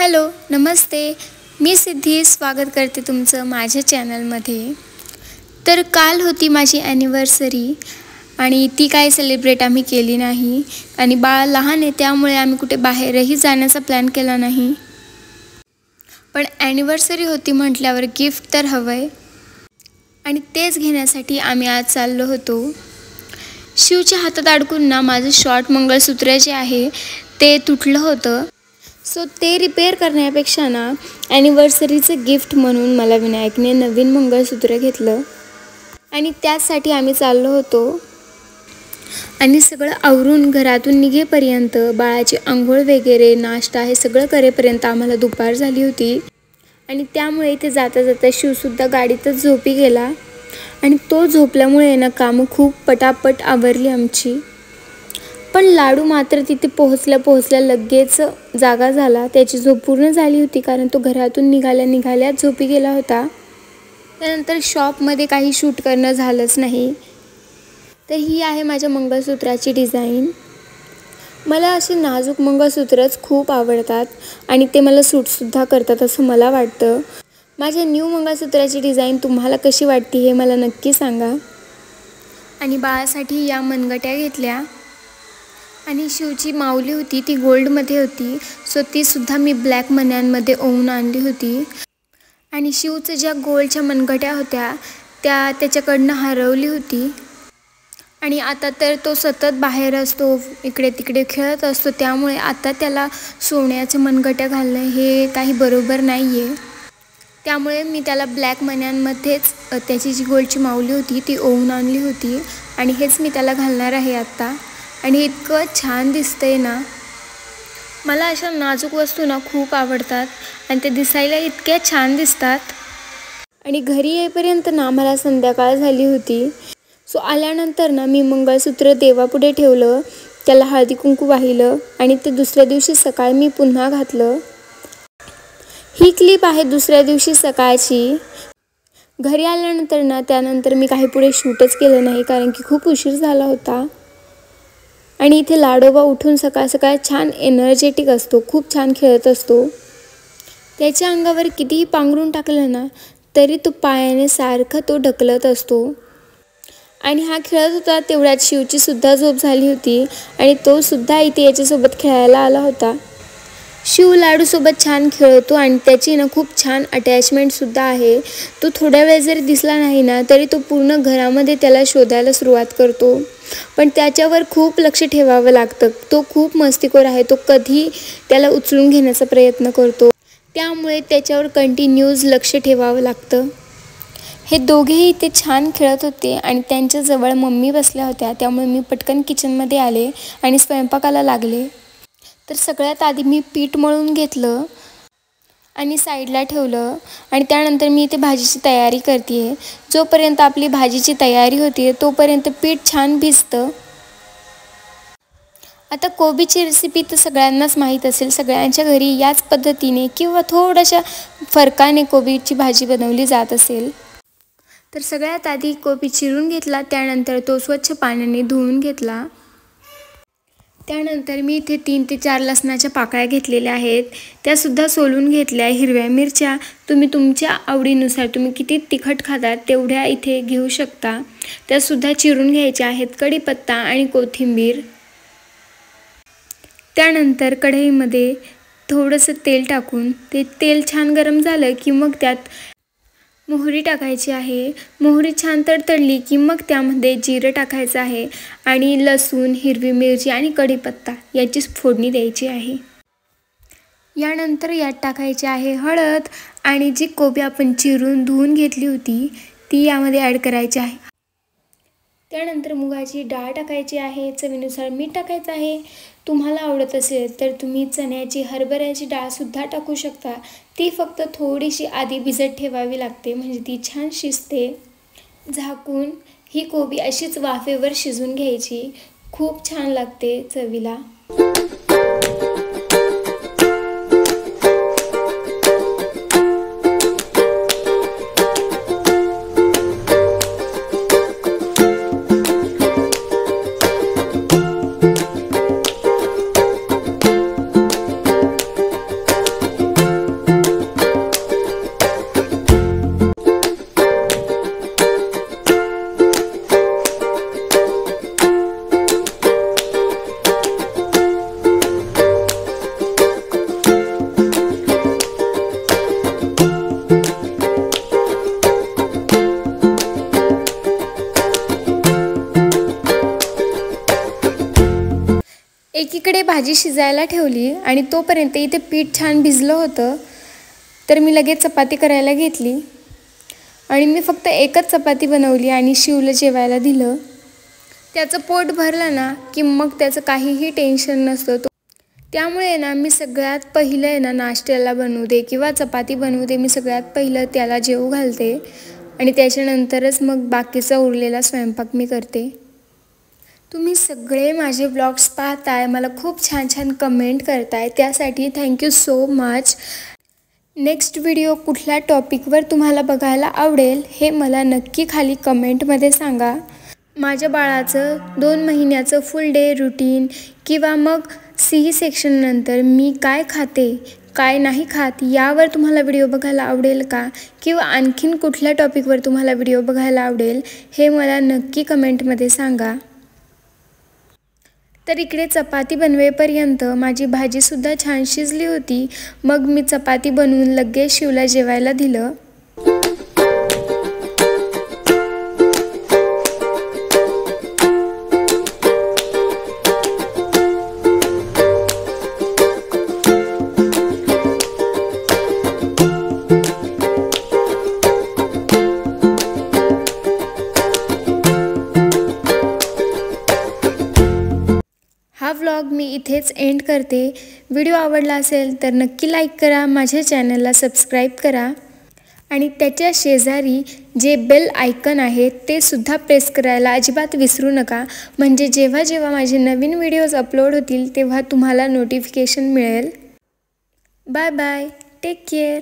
Hello, नमस्ते. मी सिद्धी स्वागत करते तुमचं माझ्या चॅनलमध्ये. तर काल होती माझी ॲनिव्हर्सरी आणि ती काय सेलिब्रेट आम्ही केली नाही आणि बाळ लहान आहे त्यामुळे आम्ही कुठे बाहेरही जाण्याचा प्लॅन केला नाही. पण ॲनिव्हर्सरी होती म्हटल्यावर गिफ्ट तर हवं आहे आणि तेच घेण्यासाठी आम्ही आज चाललो होतो. शिवच्या हातात अडकून माझं शॉर्ट मंगळसूत्र जे आहे ते तुटलं होतं. सो ते रिपेअर करण्यापेक्षा ॲनिव्हर्सरीचं गिफ्ट म्हणून मला विनायकने नवीन मंगळसूत्र घेतलं आणि त्याचसाठी आम्ही चाललो होतो. आणि सगळं आवरून घरातून निघेपर्यंत बाळाची आंघोळ वगैरे नाश्ता हे सगळं करेपर्यंत आम्हाला दुपार झाली होती. आणि त्यामुळे इथे जाता जाता शिवसुद्धा गाडीतच झोपी गेला आणि तो झोपल्यामुळे कामं खूप पटापट आवरली आमची. पण लाडू मात्र तिथे पोहोचल्या लगेच जागा झाला. त्याची झोप पूर्ण झाली होती कारण तो घरातून निघाल्याच झोपी गेला होता. त्यानंतर शॉपमध्ये काही शूट करणं झालंच नाही. तर ही आहे माझ्या मंगळसूत्राची डिझाईन. मला असे नाजूक मंगळसूत्रच खूप आवडतात आणि ते मला सूटसुद्धा करतात असं मला वाटतं. माझ्या न्यू मंगळसूत्राची डिझाईन तुम्हाला कशी वाटते हे मला नक्की सांगा. आणि बाळासाठी या मनगट्या घेतल्या आणि शिवची माऊली होती ती गोल्डमध्ये होती. सो तीसुद्धा मी ब्लॅक मण्यांमध्ये ओवून आणली होती. आणि शिवचं ज्या गोल्डच्या मनगट्या होत्या त्या त्याच्याकडनं हरवली होती. आणि आता तर तो सतत बाहेर असतो, इकडे तिकडे खेळत असतो, त्यामुळे आता त्याला सोन्याचे मनगट्या घालणं हे काही बरोबर नाही आहे. त्यामुळे मी त्याला ब्लॅक मण्यांमध्येच त्याची जी गोल्डची माऊली होती ती ओवून आणली होती आणि हेच मी त्याला घालणार आहे आत्ता. आणि इतकं छान दिसतंय ना. मला अशा नाजूक वस्तू खूप आवडतात आणि ते दिसायला इतक्या छान दिसतात. आणि घरी येईपर्यंत मला संध्याकाळ झाली होती. सो आल्यानंतर मी मंगळसूत्र देवापुढे ठेवलं, त्याला हळदी कुंकू वाहिलं आणि ते दुसऱ्या दिवशी सकाळी मी पुन्हा घातलं. ही क्लिप आहे दुसऱ्या दिवशी सकाळची. घरी आल्यानंतर त्यानंतर मी काही पुढे शूटच केलं नाही कारण की खूप उशीर झाला होता. आणि इथे लाडोबा उठून सकाळ सकाळ छान एनर्जेटिक असतो, खूप छान खेळत असतो. त्याच्या अंगावर कितीही पांघरून टाकलं तरी तो पायाने सारखं तो ढकलत असतो. आणि हा खेळत होता तेवढ्यात शिवचीसुद्धा झोप झाली होती आणि तो सुद्धा इथे याच्यासोबत खेळायला आला होता. शिव लाडूसोबत छान खेळतो आणि त्याची खूप छान अटॅचमेंटसुद्धा आहे. तो थोड्या वेळ जरी दिसला नाही तरी तो पूर्ण घरामध्ये त्याला शोधायला सुरुवात करतो. पण त्याच्यावर खूप लक्ष ठेवावं लागतं. तो खूप मस्तीखोर आहे. तो कधी त्याला उचलून घेण्याचा प्रयत्न करतो, त्यामुळे त्याच्यावर कंटिन्यूज लक्ष ठेवावं लागतं. हे दोघेही इथे छान खेळत होते आणि त्यांच्याजवळ मम्मी बसल्या होत्या, त्यामुळे मी पटकन किचनमध्ये आले आणि स्वयंपाकाला लागले. तर सगळ्यात आधी मी पीठ मळून घेतलं आणि साईडला ठेवलं आणि त्यानंतर मी इथे भाजीची तयारी करते आहे. जोपर्यंत आपली भाजीची तयारी होती तोपर्यंत पीठ छान भिजतं. आता कोबीची रेसिपी तर सगळ्यांनाच माहीत असेल. सगळ्यांच्या घरी याच पद्धतीने किंवा थोड्याशा फरकाने कोबीची भाजी बनवली जात असेल. तर सगळ्यात आधी कोबी चिरून घेतला, त्यानंतर तो स्वच्छ पाण्याने धुवून घेतला. त्यानंतर मी इथे 3 ते 4 लसणाच्या पाकळ्या घेतलेल्या आहेत, त्यासुद्धा सोलून घेतल्या. हिरव्या मिरच्या तुम्ही तुमच्या आवडीनुसार तुम्ही किती तिखट खातात तेवढ्या इथे घेऊ शकता, त्यासुद्धा चिरून घ्यायच्या आहेत. कढीपत्ता आणि कोथिंबीर. त्यानंतर कढईमध्ये थोडंसं तेल टाकून ते तेल छान गरम झालं की मग त्यात मोहरी टाकायची आहे. मोहरी छान तडतडली की मग त्यामध्ये जिरं टाकायचं आहे आणि लसूण, हिरवी मिरची आणि कढीपत्ता याची फोडणी द्यायची आहे. यानंतर यात टाकायची आहे हळद आणि जी कोबी आपण चिरून धुवून घेतली होती ती यामध्ये ॲड करायची आहे. त्यानंतर मुगाची डाळ टाकायची आहे, चवीनुसार मीठ टाकायचं आहे. तुम्हाला आवडत असेल तर तुम्ही चण्याची, हरभऱ्याची डाळसुद्धा टाकू शकता. ती फक्त थोडीशी आधी भिजत ठेवावी लागते म्हणजे ती छान शिजते. झाकून ही कोबी अशीच वाफेवर शिजून घ्यायची. खूप छान लागते चवीला. एकीकडे भाजी शिजायला ठेवली आणि तोपर्यंत इथे पीठ छान भिजलं होतं, तर मी लगेच चपाती करायला घेतली आणि मी फक्त एकच चपाती बनवली आणि शिवला जेवायला दिलं. त्याचं पोट भरलं ना की मग त्याचं काहीही टेन्शन नसतं. त्यामुळे ना मी सगळ्यात पहिलं आहे ना नाश्त्याला बनवू दे किंवा चपाती बनवू दे, मी सगळ्यात पहिलं त्याला जेवू घालते आणि त्याच्यानंतरच मग बाकीचा उरलेला स्वयंपाक मी करते. तुम्ही सगळे माझे व्लॉग्स पाहताय, मला खूप छान छान कमेंट करताय, त्यासाठी thank you so much. Next video कुठल्या टॉपिकवर तुम्हाला बघायला आवडेल हे मला नक्की खाली कमेंटमध्ये सांगा. माझ्या बाळाचं 2 महिन्याचं फुल डे रुटीन किंवा मग सी सेक्शननंतर मी काय खाते काय नाही खात यावर तुम्हाला व्हिडिओ बघायला आवडेल का, किंवा आणखीन कुठल्या टॉपिकवर तुम्हाला व्हिडिओ बघायला आवडेल हे मला नक्की कमेंटमध्ये सांगा. तर इकडे चपाती बनवेपर्यंत माझी भाजीसुद्धा छान शिजली होती. मग मी चपाती बनवून लगेच शिवला जेवायला दिलं. हा व्लॉग मी इथेच एंड करते. व्हिडिओ आवडला असेल तर नक्की लाईक करा, माझ्या चॅनलला सबस्क्राईब करा आणि त्याच्या शेजारी जे बेल आयकन आहे ते सुद्धा प्रेस करायला अजिबात विसरू नका, म्हणजे जेव्हा जेव्हा माझे नवीन व्हिडिओज अपलोड होतील तेव्हा तुम्हाला नोटिफिकेशन मिळेल. Bye bye, take care.